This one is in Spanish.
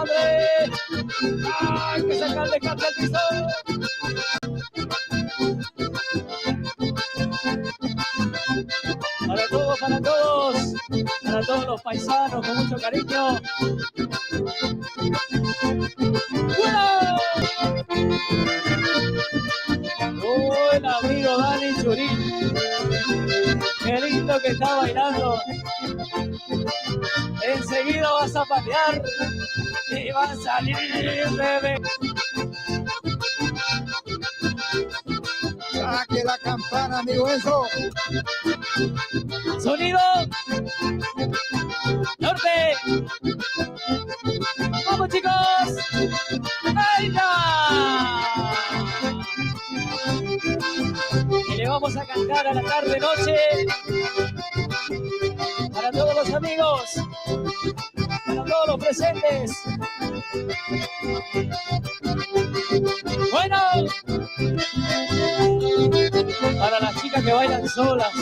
hambre. ¡Ay, que sacan de cambio al piso! Para todos los paisanos, con mucho cariño. ¡Bueno! El amigo Dani Churín. Qué lindo que está bailando. Enseguida vas a patear y va a salir, bebé. Saque la campana, amigo Enzo. Sonido norte. Vamos, chicos. ¡Venga! Y le vamos a cantar a la tarde noche para todos los amigos, para todos los presentes. Bueno, para las chicas que bailan solas.